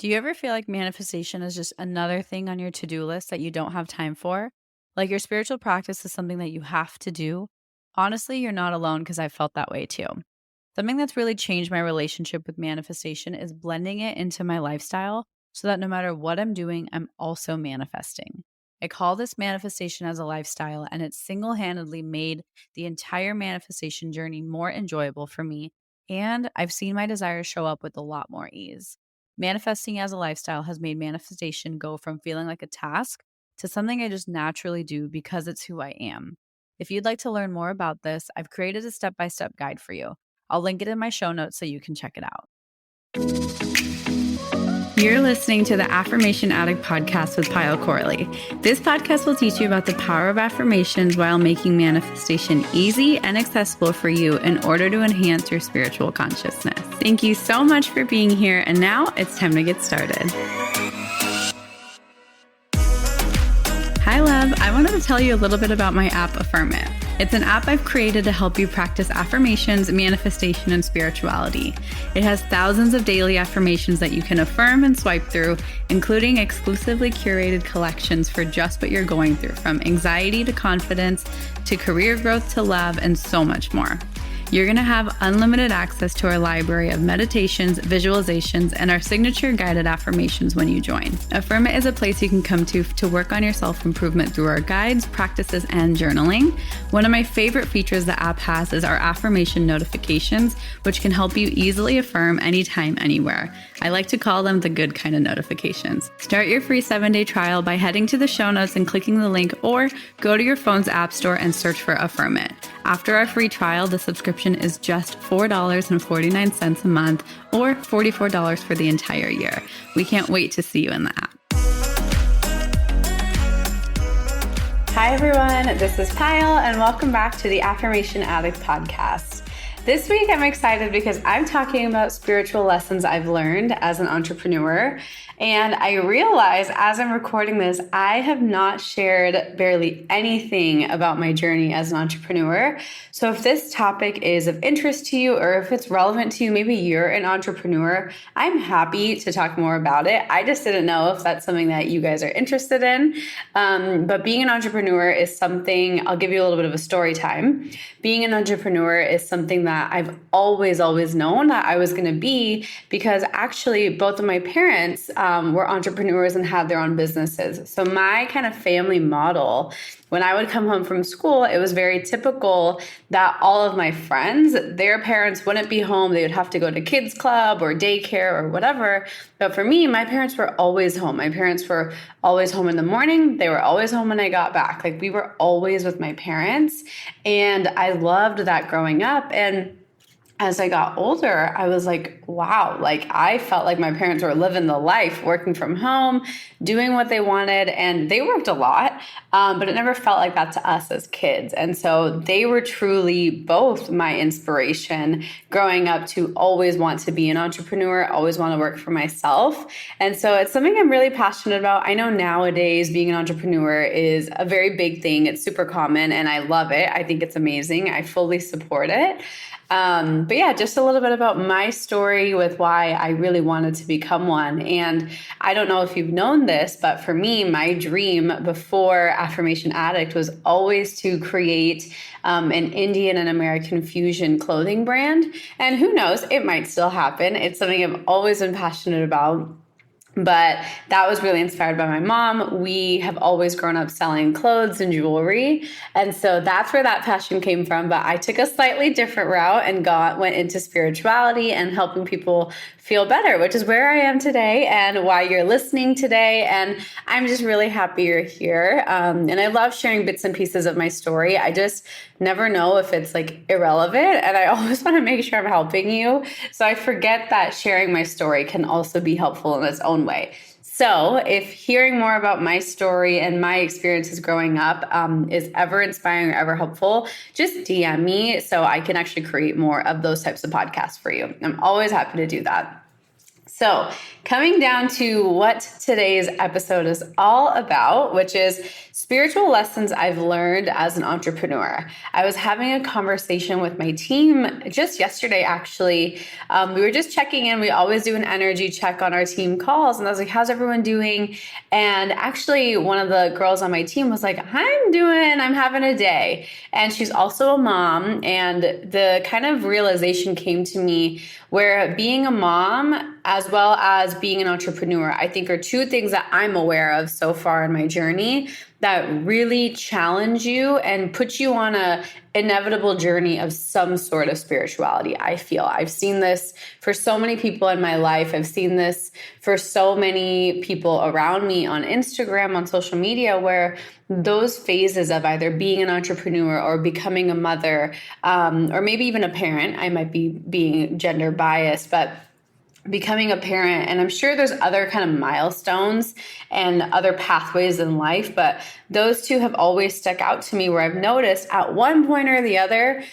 Do you ever feel like manifestation is just another thing on your to-do list that you don't have time for? Like your spiritual practice is something that you have to do? Honestly, you're not alone because I felt that way too. Something that's really changed my relationship with manifestation is blending it into my lifestyle so that no matter what I'm doing, I'm also manifesting. I call this manifestation as a lifestyle, and it's single handedly made the entire manifestation journey more enjoyable for me. And I've seen my desires show up with a lot more ease. Manifesting as a lifestyle has made manifestation go from feeling like a task to something I just naturally do because it's who I am. If you'd like to learn more about this, I've created a step by step guide for you. I'll link it in my show notes so you can check it out. You're listening to the Affirmation Addict podcast with Pyle Corley. This podcast will teach you about the power of affirmations while making manifestation easy and accessible for you in order to enhance your spiritual consciousness. Thank you so much for being here, and now it's time to get started. Hi, love. I wanted to tell you a little bit about my app, Affirm It. It's an app I've created to help you practice affirmations, manifestation, and spirituality. It has thousands of daily affirmations that you can affirm and swipe through, including exclusively curated collections for just what you're going through, from anxiety to confidence, to career growth to love, and so much more. You're going to have unlimited access to our library of meditations, visualizations, and our signature guided affirmations when you join. Affirm It is a place you can come to work on your self-improvement through our guides, practices, and journaling. One of my favorite features the app has is our affirmation notifications, which can help you easily affirm anytime, anywhere. I like to call them the good kind of notifications. Start your free 7-day trial by heading to the show notes and clicking the link, or go to your phone's app store and search for Affirm It. After our free trial, the subscription is just $4.49 a month, or $44 for the entire year. We can't wait to see you in the app. Hi everyone, this is Pyle, and welcome back to the Affirmation Addict podcast. This week I'm excited because I'm talking about spiritual lessons I've learned as an entrepreneur. And I realize as I'm recording this, I have not shared barely anything about my journey as an entrepreneur. So if this topic is of interest to you, or if it's relevant to you, maybe you're an entrepreneur, I'm happy to talk more about it. I just didn't know if that's something that you guys are interested in. But being an entrepreneur is something, I'll give you a little bit of a story time. Being an entrepreneur is something that I've always known that I was going to be, because actually both of my parents were entrepreneurs and had their own businesses. So my kind of family model, when I would come home from school, it was very typical that all of my friends, their parents wouldn't be home. They would have to go to kids club or daycare or whatever. But for me, my parents were always home. My parents were always home in the morning. They were always home when I got back. Like, we were always with my parents. And I loved that growing up. And as I got older, I was like, wow, like I felt like my parents were living the life, working from home, doing what they wanted. And they worked a lot, but it never felt like that to us as kids. And so they were truly both my inspiration growing up to always want to be an entrepreneur, always want to work for myself. And so it's something I'm really passionate about. I know nowadays being an entrepreneur is a very big thing. It's super common and I love it. I think it's amazing. I fully support it. But yeah, just a little bit about my story with why I really wanted to become one. And I don't know if you've known this, but for me, my dream before Affirmation Addict was always to create an Indian and American fusion clothing brand. And who knows, it might still happen. It's something I've always been passionate about. But that was really inspired by my mom. We have always grown up selling clothes and jewelry. And so that's where that passion came from. But I took a slightly different route and went into spirituality and helping people feel better, which is where I am today and why you're listening today. And I'm just really happy you're here. And I love sharing bits and pieces of my story. I just never know if it's like irrelevant. And I always want to make sure I'm helping you. So I forget that sharing my story can also be helpful in its own way. So if hearing more about my story and my experiences growing up is ever inspiring or ever helpful, just DM me so I can actually create more of those types of podcasts for you. I'm always happy to do that. So, coming down to what today's episode is all about, which is spiritual lessons I've learned as an entrepreneur. I was having a conversation with my team just yesterday, actually. We were just checking in. We always do an energy check on our team calls. And I was like, how's everyone doing? And actually, one of the girls on my team was like, I'm having a day. And she's also a mom. And the kind of realization came to me where being a mom as well as being an entrepreneur, I think are two things that I'm aware of so far in my journey that really challenge you and put you on a inevitable journey of some sort of spirituality. I feel I've seen this for so many people in my life. I've seen this for so many people around me on Instagram, on social media, where those phases of either being an entrepreneur or becoming a mother, or maybe even a parent, I might be being gender biased, but becoming a parent, and I'm sure there's other kind of milestones and other pathways in life, but those two have always stuck out to me where I've noticed at one point or the other,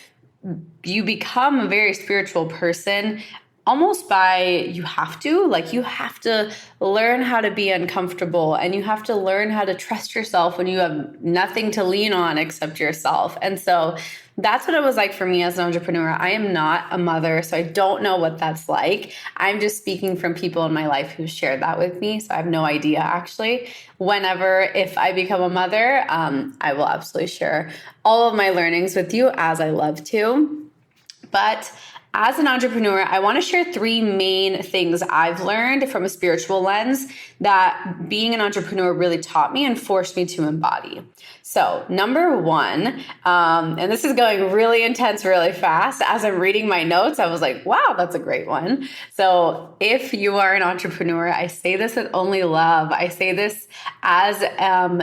you become a very spiritual person almost by you have to learn how to be uncomfortable, and you have to learn how to trust yourself when you have nothing to lean on except yourself. And so that's what it was like for me as an entrepreneur. I am not a mother, so I don't know what that's like. I'm just speaking from people in my life who shared that with me. So I have no idea, actually. If I become a mother, I will absolutely share all of my learnings with you, as I love to. But as an entrepreneur, I want to share three main things I've learned from a spiritual lens that being an entrepreneur really taught me and forced me to embody. So number one, and this is going really intense, really fast. As I'm reading my notes, I was like, wow, that's a great one. So if you are an entrepreneur, I say this with only love. I say this as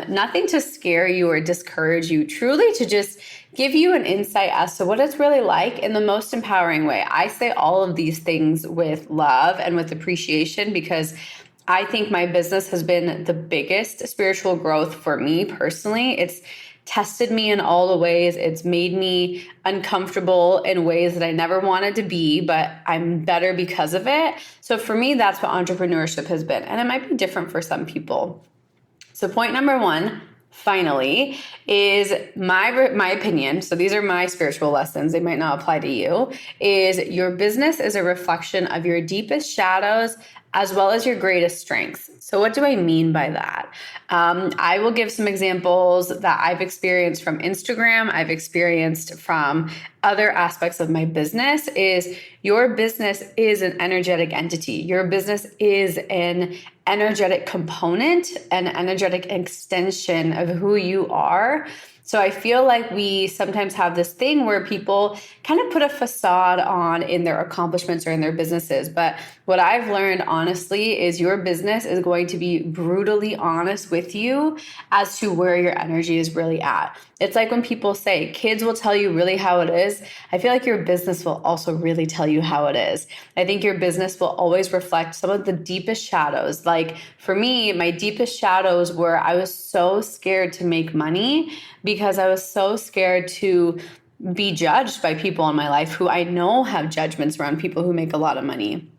nothing to scare you or discourage you, truly to just give you an insight as to what it's really like in the most empowering way. I say all of these things with love and with appreciation because I think my business has been the biggest spiritual growth for me personally. It's tested me in all the ways. It's made me uncomfortable in ways that I never wanted to be, but I'm better because of it. So for me, that's what entrepreneurship has been. And it might be different for some people. So point number one, finally, is my opinion. So these are my spiritual lessons. They might not apply to you. Is your business is a reflection of your deepest shadows as well as your greatest strengths. So what do I mean by that? I will give some examples that I've experienced from Instagram. I've experienced from other aspects of my business. Is your business is an energetic entity. Your business is an energetic component, an energetic extension of who you are. So I feel like we sometimes have this thing where people kind of put a facade on in their accomplishments or in their businesses. But what I've learned, honestly, is your business is going to be brutally honest with you as to where your energy is really at. It's like when people say kids will tell you really how it is. I feel like your business will also really tell you how it is. I think your business will always reflect some of the deepest shadows. Like for me, my deepest shadows were I was so scared to make money because I was so scared to be judged by people in my life who I know have judgments around people who make a lot of money.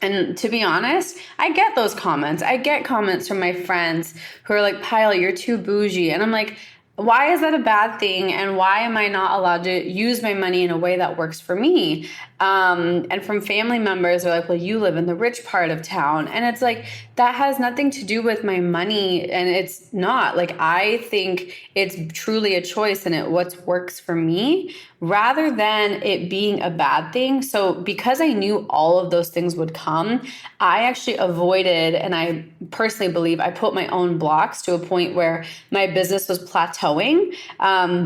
And to be honest, I get those comments. I get comments from my friends who are like, Pyle, you're too bougie. And I'm like, why is that a bad thing? And why am I not allowed to use my money in a way that works for me? And from family members, they're like, well, you live in the rich part of town. And it's like, that has nothing to do with my money. And it's not like, I think it's truly a choice and what works for me rather than it being a bad thing. So because I knew all of those things would come, I actually avoided, and I personally believe I put my own blocks to a point where my business was plateauing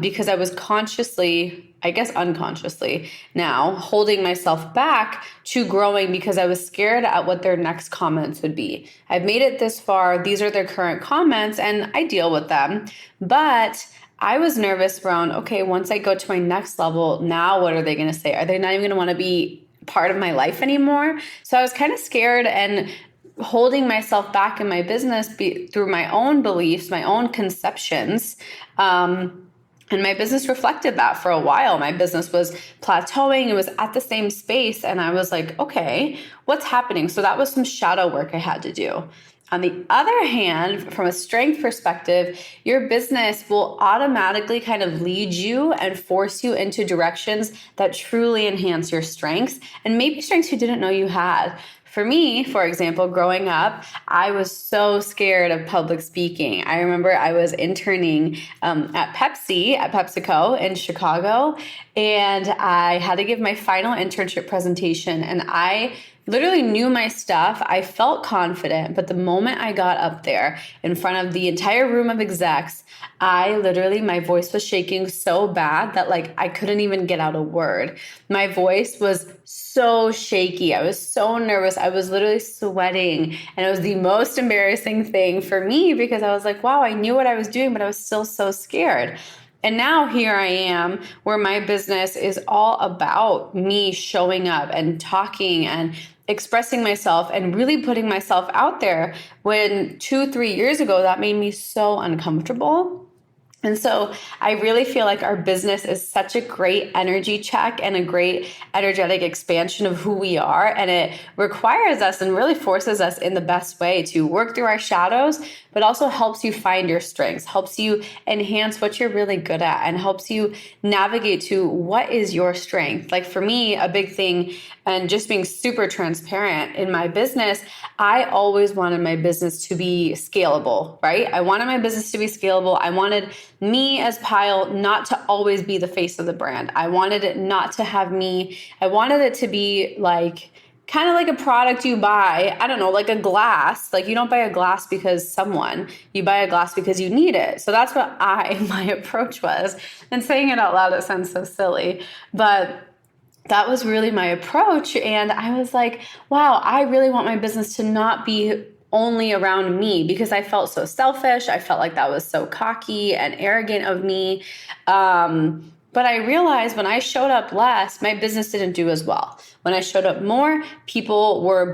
because I was consciously, I guess unconsciously now, holding myself back to growing because I was scared at what their next comments would be. I've made it this far. These are their current comments and I deal with them. But I was nervous around, okay, once I go to my next level, now what are they going to say? Are they not even going to want to be part of my life anymore? So I was kind of scared and holding myself back in my business through my own beliefs, my own conceptions, And my business reflected that for a while. My business was plateauing. It was at the same space. And I was like, okay, what's happening? So that was some shadow work I had to do. On the other hand, from a strength perspective, your business will automatically kind of lead you and force you into directions that truly enhance your strengths, and maybe strengths you didn't know you had. For me, for example, growing up, I was so scared of public speaking. I remember I was interning at PepsiCo in Chicago, and I had to give my final internship presentation, and I literally knew my stuff. I felt confident, but the moment I got up there in front of the entire room of execs, my voice was shaking so bad that I couldn't even get out a word. My voice was so shaky. I was so nervous. I was literally sweating, and it was the most embarrassing thing for me because I was like, wow, I knew what I was doing, but I was still so scared. And now here I am where my business is all about me showing up and talking and expressing myself and really putting myself out there, when 2-3 years ago, that made me so uncomfortable. And so I really feel like our business is such a great energy check and a great energetic expansion of who we are. And it requires us and really forces us in the best way to work through our shadows, but also helps you find your strengths, helps you enhance what you're really good at, and helps you navigate to what is your strength. Like for me, a big thing, and just being super transparent in my business, I always wanted my business to be scalable, right? I wanted my business to be scalable. I wanted me as Pyle not to always be the face of the brand. I wanted it not to have me. I wanted it to be kind of like a product you buy. I don't know, like a glass. Like you don't buy a glass because you buy a glass because you need it. So that's what my approach was. And saying it out loud, it sounds so silly, but that was really my approach. And I was like, wow, I really want my business to not be only around me, because I felt so selfish. I felt like that was so cocky and arrogant of me. But I realized when I showed up less, my business didn't do as well. When I showed up more, people were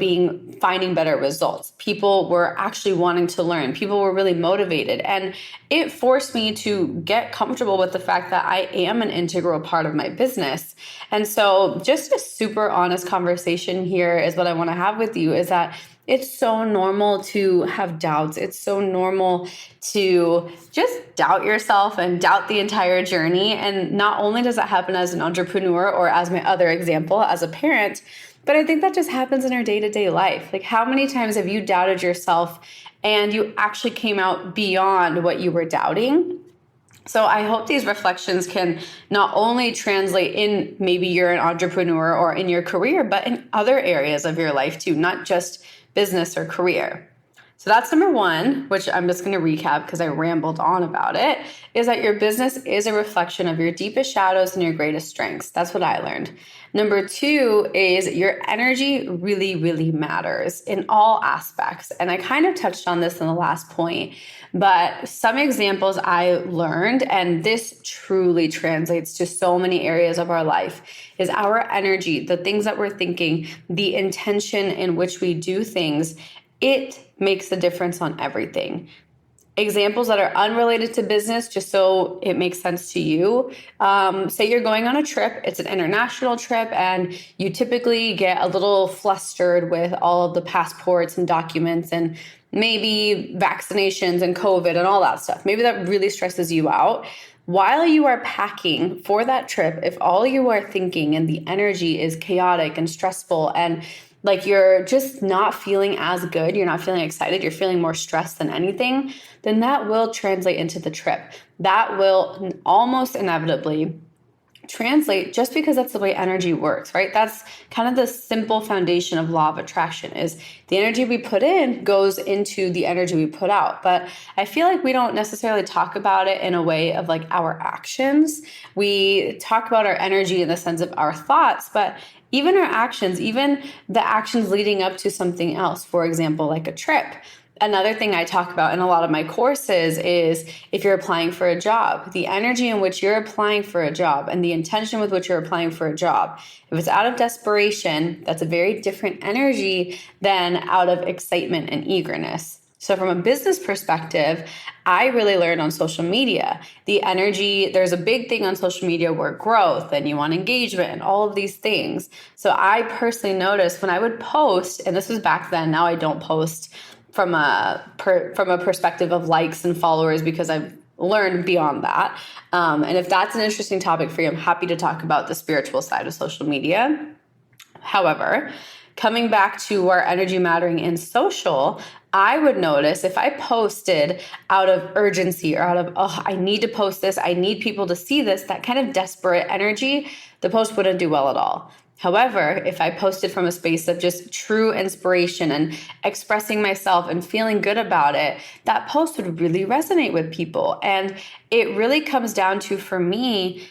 finding better results. People were actually wanting to learn. People were really motivated. And it forced me to get comfortable with the fact that I am an integral part of my business. And so just a super honest conversation here is what I want to have with you, is that it's so normal to have doubts. It's so normal to just doubt yourself and doubt the entire journey. And not only does that happen as an entrepreneur, or as my other example, as a parent, but I think that just happens in our day-to-day life. Like, how many times have you doubted yourself and you actually came out beyond what you were doubting? So I hope these reflections can not only translate in maybe you're an entrepreneur or in your career, but in other areas of your life too, not just business or career. So that's number one, which I'm just going to recap because I rambled on about it, is that your business is a reflection of your deepest shadows and your greatest strengths. That's what I learned. Number two is your energy really, really matters in all aspects. And I kind of touched on this in the last point, but some examples I learned, and this truly translates to so many areas of our life, is our energy, the things that we're thinking, the intention in which we do things. It makes a difference on everything. Examples that are unrelated to business, just so it makes sense to you. Say you're going on a trip, it's an international trip, and you typically get a little flustered with all of the passports and documents and maybe vaccinations and COVID and all that stuff. Maybe that really stresses you out. While you are packing for that trip, if all you are thinking and the energy is chaotic and stressful, and you're just not feeling as good, you're not feeling excited, you're feeling more stressed than anything, then that will translate into the trip. That will almost inevitably translate, just because that's the way energy works, right? That's kind of the simple foundation of law of attraction, is the energy we put in goes into the energy we put out. But I feel like we don't necessarily talk about it in a way of our actions. We talk about our energy in the sense of our thoughts, but even our actions, even the actions leading up to something else, for example, like a trip. Another thing I talk about in a lot of my courses is if you're applying for a job, the energy in which you're applying for a job and the intention with which you're applying for a job. If it's out of desperation, that's a very different energy than out of excitement and eagerness. So from a business perspective, I really learned on social media. The energy, there's a big thing on social media where growth and you want engagement and all of these things. So I personally noticed when I would post, and this was back then, now I don't post from a perspective of likes and followers because I've learned beyond that. And if that's an interesting topic for you, I'm happy to talk about the spiritual side of social media. However, coming back to our energy mattering in social, I would notice if I posted out of urgency or out of, oh, I need to post this, I need people to see this, that kind of desperate energy, the post wouldn't do well at all. However, if I posted from a space of just true inspiration and expressing myself and feeling good about it, that post would really resonate with people. And it really comes down to, for me,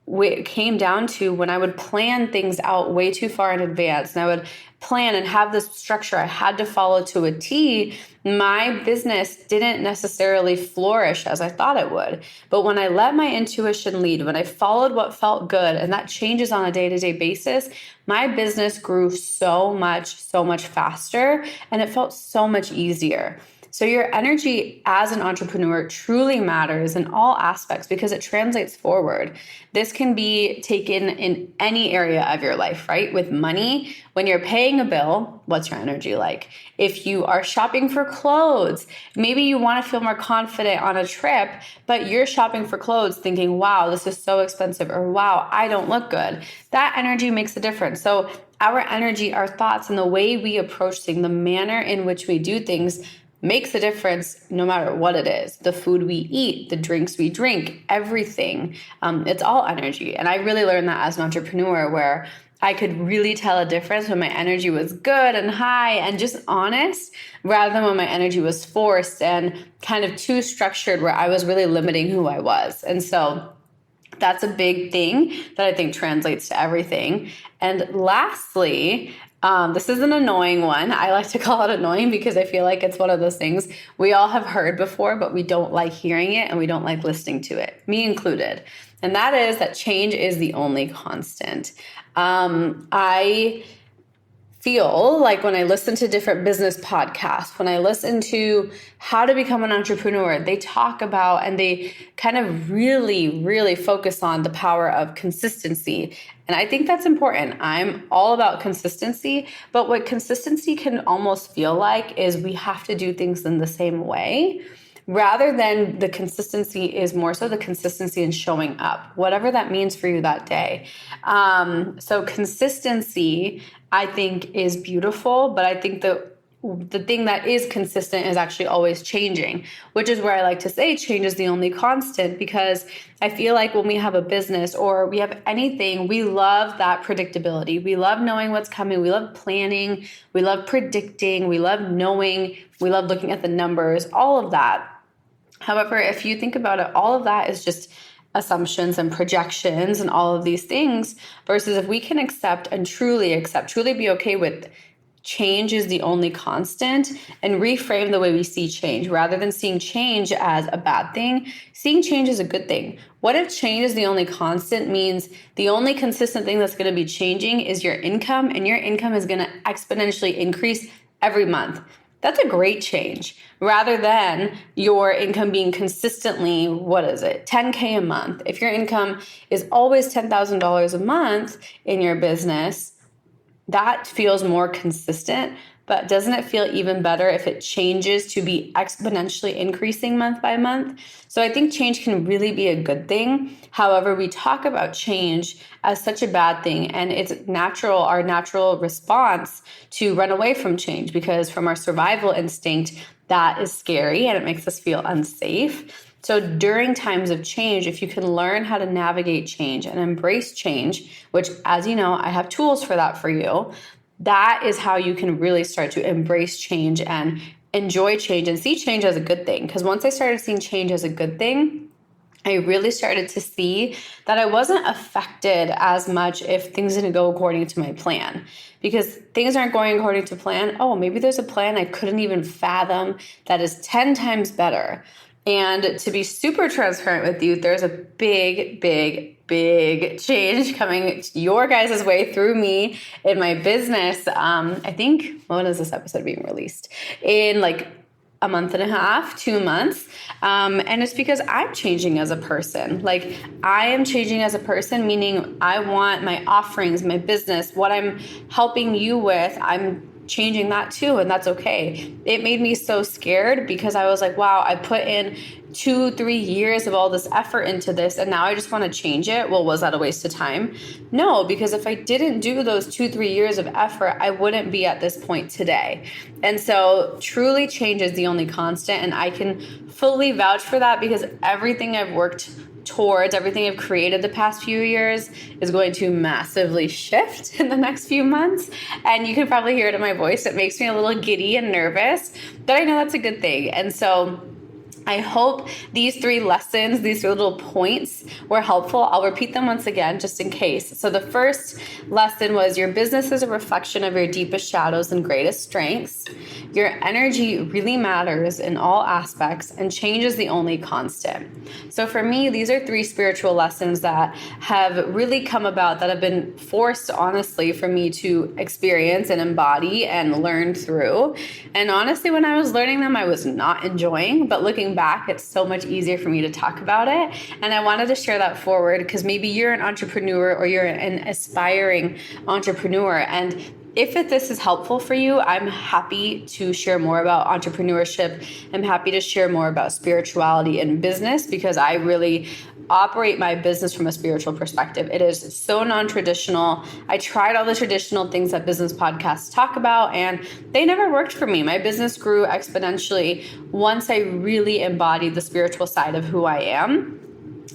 it came down to when I would plan things out way too far in advance and I would plan and have this structure I had to follow to a T, my business didn't necessarily flourish as I thought it would. But when I let my intuition lead, when I followed what felt good, and that changes on a day-to-day basis, my business grew so much faster, and it felt so much easier. So your energy as an entrepreneur truly matters in all aspects because it translates forward. This can be taken in any area of your life, right? With money, when you're paying a bill, what's your energy like? If you are shopping for clothes, maybe you want to feel more confident on a trip, but you're shopping for clothes thinking, wow, this is so expensive, or wow, I don't look good. That energy makes a difference. So our energy, our thoughts, and the way we approach things, the manner in which we do things makes a difference no matter what it is. The food we eat, the drinks we drink, everything. It's all energy. And I really learned that as an entrepreneur, where I could really tell a difference when my energy was good and high and just honest, rather than when my energy was forced and kind of too structured, where I was really limiting who I was. And so that's a big thing that I think translates to everything. And lastly, this is an annoying one. I like to call it annoying because I feel like it's one of those things we all have heard before, but we don't like hearing it and we don't like listening to it, me included. And that is that change is the only constant. I feel like when I listen to different business podcasts, when I listen to how to become an entrepreneur, they talk about and they kind of really focus on the power of consistency. And I think that's important. I'm all about consistency, but what consistency can almost feel like is we have to do things in the same way, rather than the consistency is more so the consistency in showing up, whatever that means for you that day. So consistency, I think, is beautiful, but I think the thing that is consistent is actually always changing, which is where I like to say change is the only constant, because I feel like when we have a business or we have anything, we love that predictability. We love knowing what's coming. We love planning. We love predicting. We love knowing. We love looking at the numbers, all of that. However, if you think about it, all of that is just assumptions and projections and all of these things, versus if we can accept and truly be okay with change is the only constant, and reframe the way we see change, rather than seeing change as a bad thing, seeing change as a good thing. What if change is the only constant means the only consistent thing that's going to be changing is your income, and your income is going to exponentially increase every month? That's a great change, rather than your income being consistently, 10K a month. If your income is always $10,000 a month in your business, that feels more consistent. But doesn't it feel even better if it changes to be exponentially increasing month by month? So I think change can really be a good thing. However, we talk about change as such a bad thing, and it's our natural response to run away from change, because from our survival instinct, that is scary and it makes us feel unsafe. So during times of change, if you can learn how to navigate change and embrace change, which, as you know, I have tools for that for you, that is how you can really start to embrace change and enjoy change and see change as a good thing. Because once I started seeing change as a good thing, I really started to see that I wasn't affected as much if things didn't go according to my plan. Because things aren't going according to plan. Oh, maybe there's a plan I couldn't even fathom that is 10 times better. And to be super transparent with you, there's a big change coming your guys' way through me in my business. I think, when is this episode being released? In like a month and a half, 2 months. And it's because I'm changing as a person. Like, I am changing as a person, meaning I want my offerings, my business, what I'm helping you with, I'm changing that too. And that's okay. It made me so scared because I was like, wow, I put in 2-3 years of all this effort into this, and now I just want to change it. Well, was that a waste of time? No, because if I didn't do those 2-3 years of effort, I wouldn't be at this point today. And so truly change is the only constant. And I can fully vouch for that because everything I've worked towards, everything I've created the past few years is going to massively shift in the next few months. And you can probably hear it in my voice. It makes me a little giddy and nervous, but I know that's a good thing. And so I hope these 3 lessons, these 3 little points were helpful. I'll repeat them once again, just in case. So the first lesson was your business is a reflection of your deepest shadows and greatest strengths. Your energy really matters in all aspects, and change is the only constant. So for me, these are 3 spiritual lessons that have really come about, that have been forced, honestly, for me to experience and embody and learn through. And honestly, when I was learning them, I was not enjoying, but looking back, it's so much easier for me to talk about it. And I wanted to share that forward because maybe you're an entrepreneur or you're an aspiring entrepreneur. And if this is helpful for you, I'm happy to share more about entrepreneurship. I'm happy to share more about spirituality and business because I really operate my business from a spiritual perspective. It is so non-traditional. I tried all the traditional things that business podcasts talk about, and they never worked for me. My business grew exponentially once I really embodied the spiritual side of who I am.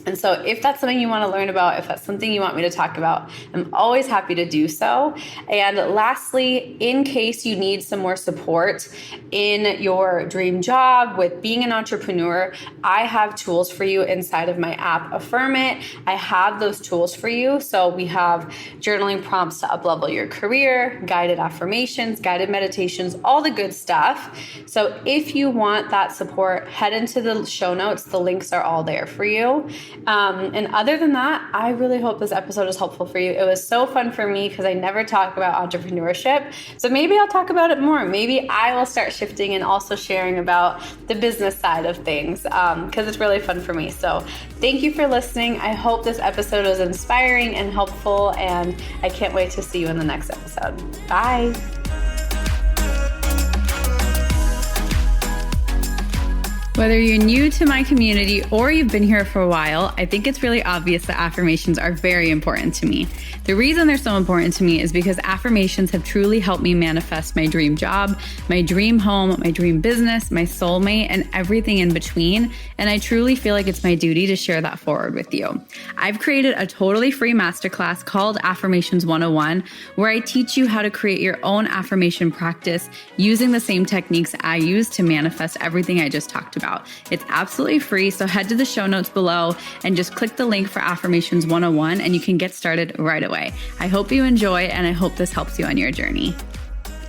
And so if that's something you want to learn about, if that's something you want me to talk about, I'm always happy to do so. And lastly, in case you need some more support in your dream job with being an entrepreneur, I have tools for you inside of my app, Affirm It. I have those tools for you. So we have journaling prompts to uplevel your career, guided affirmations, guided meditations, all the good stuff. So if you want that support, head into the show notes. The links are all there for you. And other than that, I really hope this episode is helpful for you. It was so fun for me because I never talk about entrepreneurship. So maybe I'll talk about it more. Maybe I will start shifting and also sharing about the business side of things because it's really fun for me. So thank you for listening. I hope this episode was inspiring and helpful, and I can't wait to see you in the next episode. Bye. Whether you're new to my community or you've been here for a while, I think it's really obvious that affirmations are very important to me. The reason they're so important to me is because affirmations have truly helped me manifest my dream job, my dream home, my dream business, my soulmate, and everything in between. And I truly feel like it's my duty to share that forward with you. I've created a totally free masterclass called Affirmations 101, where I teach you how to create your own affirmation practice using the same techniques I use to manifest everything I just talked about. It's absolutely free, so head to the show notes below and just click the link for Affirmations 101 and you can get started right away. I hope you enjoy, and I hope this helps you on your journey.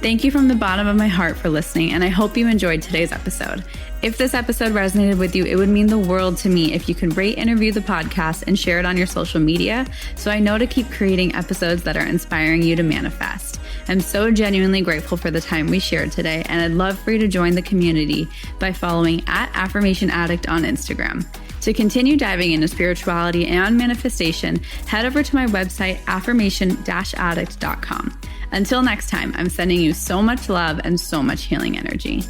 Thank you from the bottom of my heart for listening, and I hope you enjoyed today's episode. If this episode resonated with you, it would mean the world to me if you could rate and review the podcast and share it on your social media so I know to keep creating episodes that are inspiring you to manifest. I'm so genuinely grateful for the time we shared today, and I'd love for you to join the community by following @AffirmationAddict on Instagram. To continue diving into spirituality and manifestation, head over to my website, affirmation-addict.com. Until next time, I'm sending you so much love and so much healing energy.